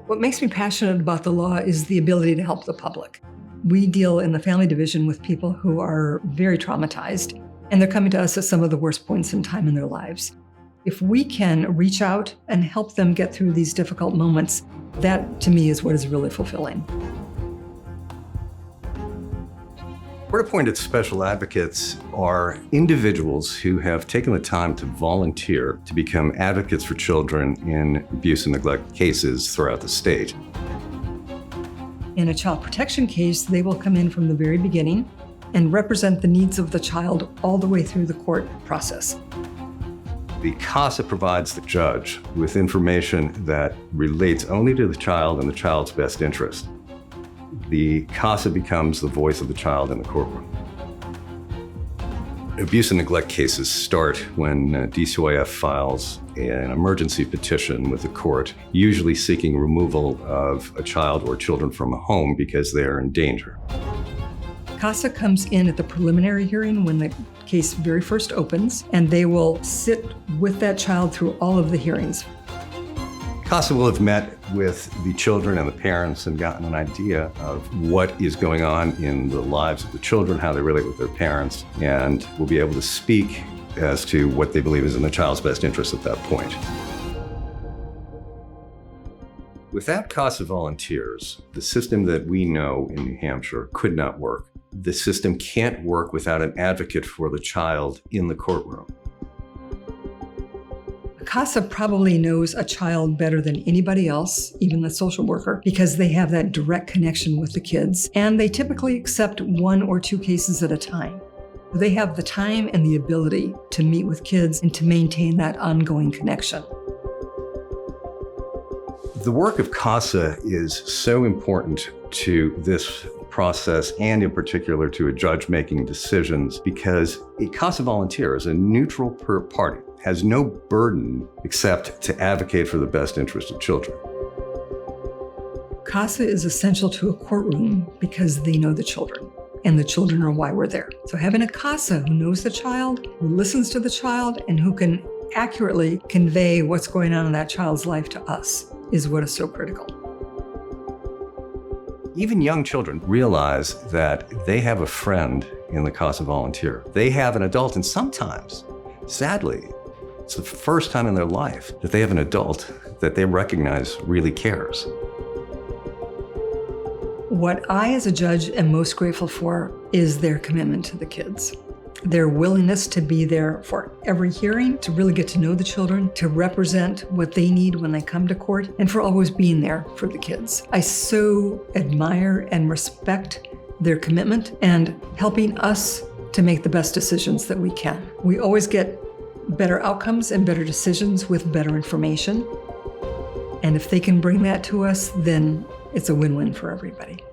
What makes me passionate about the law is the ability to help the public. We deal in the family division with people who are very traumatized, and they're coming to us at some of the worst points in time in their lives. If we can reach out and help them get through these difficult moments, that to me is what is really fulfilling. Court-appointed special advocates are individuals who have taken the time to volunteer to become advocates for children in abuse and neglect cases throughout the state. In a child protection case, they will come in from the very beginning and represent the needs of the child all the way through the court process. The CASA provides the judge with information that relates only to the child and the child's best interest. The CASA becomes the voice of the child in the courtroom. Abuse and neglect cases start when DCYF files an emergency petition with the court, usually seeking removal of a child or children from a home because they are in danger. CASA comes in at the preliminary hearing when the case very first opens, and they will sit with that child through all of the hearings. CASA will have met with the children and the parents and gotten an idea of what is going on in the lives of the children, how they relate with their parents, and will be able to speak as to what they believe is in the child's best interest at that point. Without CASA volunteers, the system that we know in New Hampshire could not work. The system can't work without an advocate for the child in the courtroom. CASA probably knows a child better than anybody else, even the social worker, because they have that direct connection with the kids, and they typically accept 1 or 2 cases at a time. They have the time and the ability to meet with kids and to maintain that ongoing connection. The work of CASA is so important to this process, and in particular to a judge making decisions, because a CASA volunteer is a neutral party, has no burden except to advocate for the best interest of children. CASA is essential to a courtroom because they know the children, and the children are why we're there. So having a CASA who knows the child, who listens to the child, and who can accurately convey what's going on in that child's life to us is what is so critical. Even young children realize that they have a friend in the CASA volunteer. They have an adult, and sometimes, sadly, it's the first time in their life that they have an adult that they recognize really cares. What I, as a judge, am most grateful for is their commitment to the kids. Their willingness to be there for every hearing, to really get to know the children, to represent what they need when they come to court, and for always being there for the kids. I so admire and respect their commitment and helping us to make the best decisions that we can. We always get better outcomes and better decisions with better information. And if they can bring that to us, then it's a win-win for everybody.